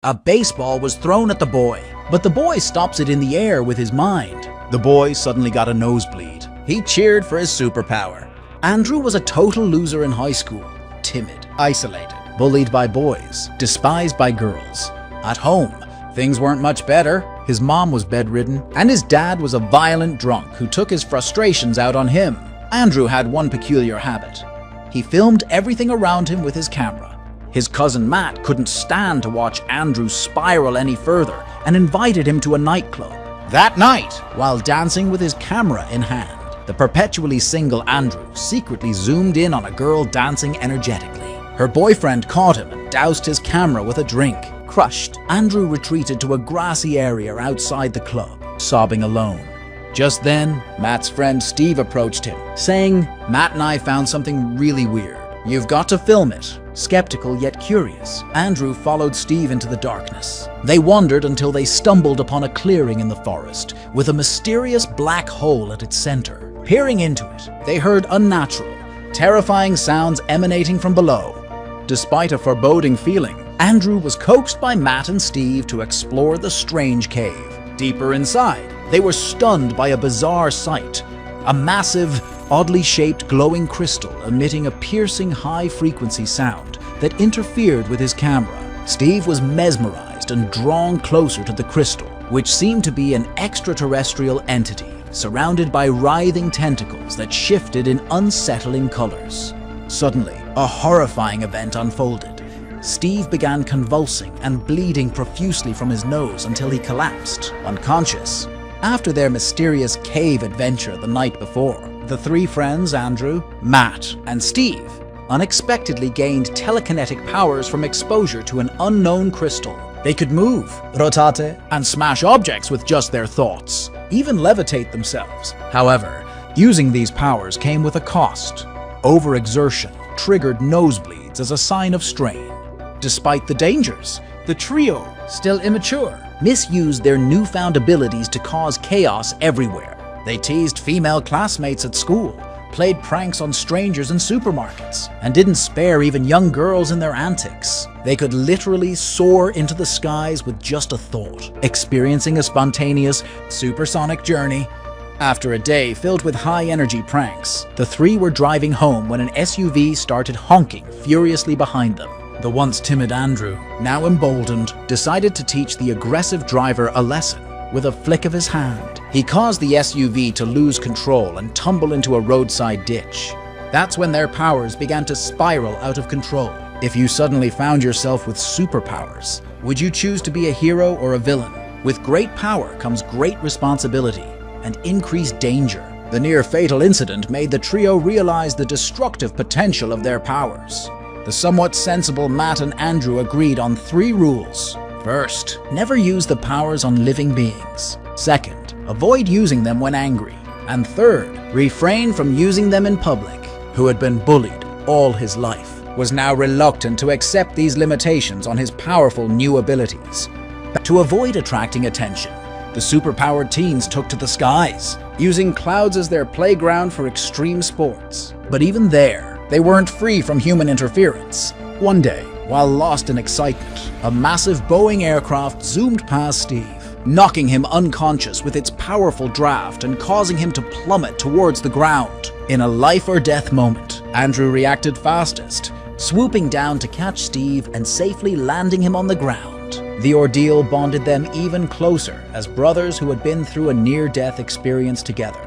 A baseball was thrown at the boy, but the boy stops it in the air with his mind. The boy suddenly got a nosebleed. He cheered for his superpower. Andrew was a total loser in high school. Timid, isolated, bullied by boys, despised by girls. At home, things weren't much better. His mom was bedridden, and his dad was a violent drunk who took his frustrations out on him. Andrew had one peculiar habit. He filmed everything around him with his camera. His cousin Matt couldn't stand to watch Andrew spiral any further and invited him to a nightclub. That night, while dancing with his camera in hand, the perpetually single Andrew secretly zoomed in on a girl dancing energetically. Her boyfriend caught him and doused his camera with a drink. Crushed, Andrew retreated to a grassy area outside the club, sobbing alone. Just then, Matt's friend Steve approached him, saying, "Matt and I found something really weird. You've got to film it." Skeptical yet curious, Andrew followed Steve into the darkness. They wandered until they stumbled upon a clearing in the forest with a mysterious black hole at its center. Peering into it, they heard unnatural, terrifying sounds emanating from below. Despite a foreboding feeling, Andrew was coaxed by Matt and Steve to explore the strange cave. Deeper inside, they were stunned by a bizarre sight. A massive, oddly shaped glowing crystal emitting a piercing high-frequency sound that interfered with his camera. Steve was mesmerized and drawn closer to the crystal, which seemed to be an extraterrestrial entity, surrounded by writhing tentacles that shifted in unsettling colors. Suddenly, a horrifying event unfolded. Steve began convulsing and bleeding profusely from his nose until he collapsed, unconscious. After their mysterious cave adventure the night before, the three friends, Andrew, Matt, and Steve, unexpectedly gained telekinetic powers from exposure to an unknown crystal. They could move, rotate, and smash objects with just their thoughts, even levitate themselves. However, using these powers came with a cost. Overexertion triggered nosebleeds as a sign of strain. Despite the dangers, the trio, still immature, misused their newfound abilities to cause chaos everywhere. They teased female classmates at school, played pranks on strangers in supermarkets, and didn't spare even young girls in their antics. They could literally soar into the skies with just a thought, experiencing a spontaneous, supersonic journey. After a day filled with high-energy pranks, the three were driving home when an SUV started honking furiously behind them. The once timid Andrew, now emboldened, decided to teach the aggressive driver a lesson. With a flick of his hand, he caused the SUV to lose control and tumble into a roadside ditch. That's when their powers began to spiral out of control. If you suddenly found yourself with superpowers, would you choose to be a hero or a villain? With great power comes great responsibility and increased danger. The near-fatal incident made the trio realize the destructive potential of their powers. The somewhat sensible Matt and Andrew agreed on 3 rules. First, never use the powers on living beings. Second, avoid using them when angry. And third, refrain from using them in public. Who had been bullied all his life was now reluctant to accept these limitations on his powerful new abilities. To avoid attracting attention, the superpowered teens took to the skies, using clouds as their playground for extreme sports. But even there, they weren't free from human interference. One day, while lost in excitement, a massive Boeing aircraft zoomed past Steve, knocking him unconscious with its powerful draft and causing him to plummet towards the ground. In a life-or-death moment, Andrew reacted fastest, swooping down to catch Steve and safely landing him on the ground. The ordeal bonded them even closer as brothers who had been through a near-death experience together.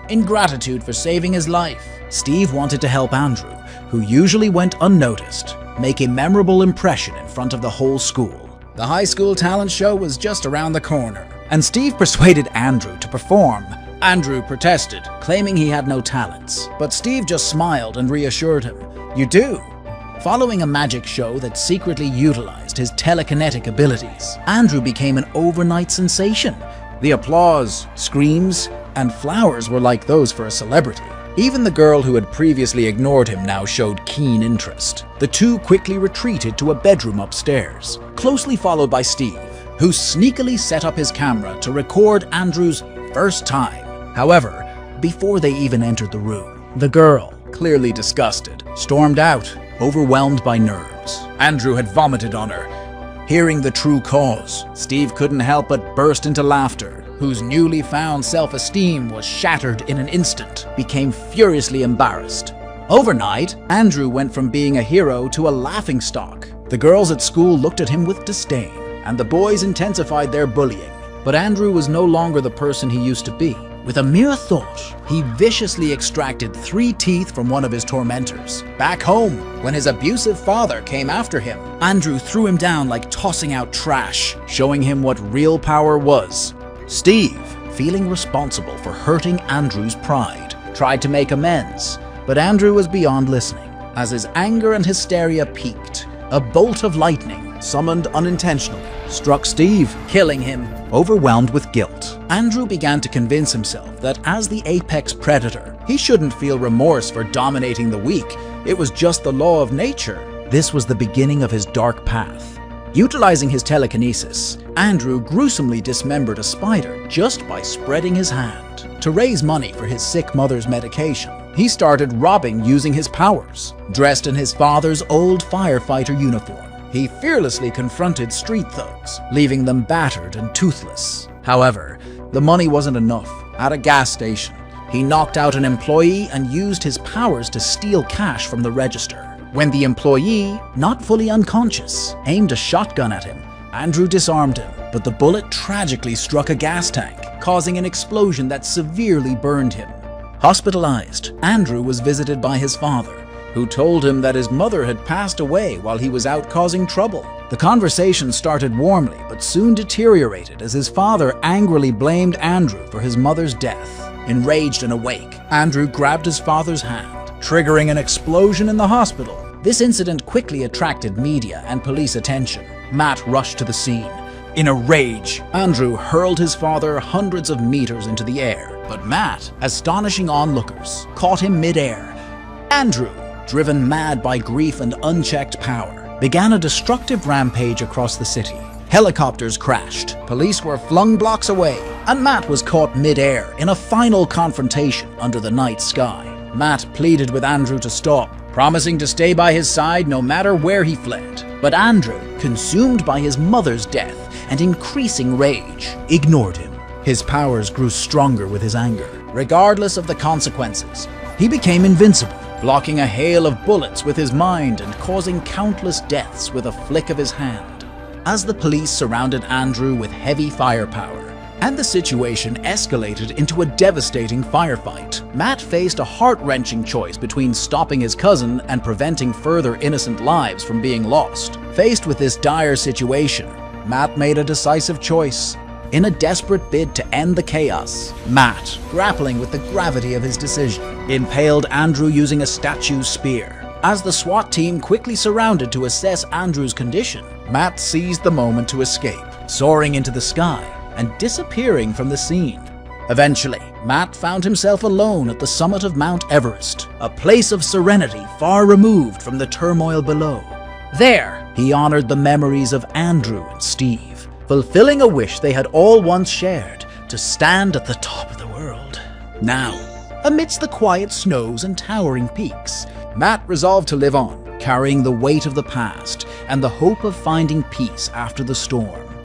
In gratitude for saving his life, Steve wanted to help Andrew, who usually went unnoticed, make a memorable impression in front of the whole school. The high school talent show was just around the corner, and Steve persuaded Andrew to perform. Andrew protested, claiming he had no talents, but Steve just smiled and reassured him, "You do." Following a magic show that secretly utilized his telekinetic abilities, Andrew became an overnight sensation. The applause, screams, and flowers were like those for a celebrity. Even the girl who had previously ignored him now showed keen interest. The two quickly retreated to a bedroom upstairs, closely followed by Steve, who sneakily set up his camera to record Andrew's first time. However, before they even entered the room, the girl, clearly disgusted, stormed out, overwhelmed by nerves. Andrew had vomited on her, Hearing the true cause, Steve couldn't help but burst into laughter, whose newly found self-esteem was shattered in an instant, became furiously embarrassed. Overnight, Andrew went from being a hero to a laughingstock. The girls at school looked at him with disdain, and the boys intensified their bullying. But Andrew was no longer the person he used to be. With a mere thought, he viciously extracted 3 teeth from one of his tormentors. Back home, when his abusive father came after him, Andrew threw him down like tossing out trash, showing him what real power was. Steve, feeling responsible for hurting Andrew's pride, tried to make amends, but Andrew was beyond listening. As his anger and hysteria peaked, a bolt of lightning, summoned unintentionally, struck Steve, killing him. Overwhelmed with guilt, Andrew began to convince himself that as the apex predator, he shouldn't feel remorse for dominating the weak. It was just the law of nature. This was the beginning of his dark path. Utilizing his telekinesis, Andrew gruesomely dismembered a spider just by spreading his hand. To raise money for his sick mother's medication, he started robbing using his powers. Dressed in his father's old firefighter uniform, he fearlessly confronted street thugs, leaving them battered and toothless. However, the money wasn't enough. At a gas station, he knocked out an employee and used his powers to steal cash from the register. When the employee, not fully unconscious, aimed a shotgun at him, Andrew disarmed him, but the bullet tragically struck a gas tank, causing an explosion that severely burned him. Hospitalized, Andrew was visited by his father, who told him that his mother had passed away while he was out causing trouble. The conversation started warmly, but soon deteriorated as his father angrily blamed Andrew for his mother's death. Enraged and awake, Andrew grabbed his father's hand, triggering an explosion in the hospital. This incident quickly attracted media and police attention. Matt rushed to the scene. In a rage, Andrew hurled his father hundreds of meters into the air, but Matt, astonishing onlookers, caught him mid-air. Andrew, driven mad by grief and unchecked power, began a destructive rampage across the city. Helicopters crashed, police were flung blocks away, and Matt was caught mid-air in a final confrontation under the night sky. Matt pleaded with Andrew to stop, promising to stay by his side no matter where he fled. But Andrew, consumed by his mother's death and increasing rage, ignored him. His powers grew stronger with his anger. Regardless of the consequences, he became invincible, blocking a hail of bullets with his mind and causing countless deaths with a flick of his hand. As the police surrounded Andrew with heavy firepower, and the situation escalated into a devastating firefight, Matt faced a heart-wrenching choice between stopping his cousin and preventing further innocent lives from being lost. Faced with this dire situation, Matt made a decisive choice. In a desperate bid to end the chaos, Matt, grappling with the gravity of his decision, impaled Andrew using a statue's spear. As the SWAT team quickly surrounded to assess Andrew's condition, Matt seized the moment to escape, soaring into the sky and disappearing from the scene. Eventually, Matt found himself alone at the summit of Mount Everest, a place of serenity far removed from the turmoil below. There, he honored the memories of Andrew and Steve, fulfilling a wish they had all once shared, to stand at the top of the world. Now, amidst the quiet snows and towering peaks, Matt resolved to live on, carrying the weight of the past and the hope of finding peace after the storm.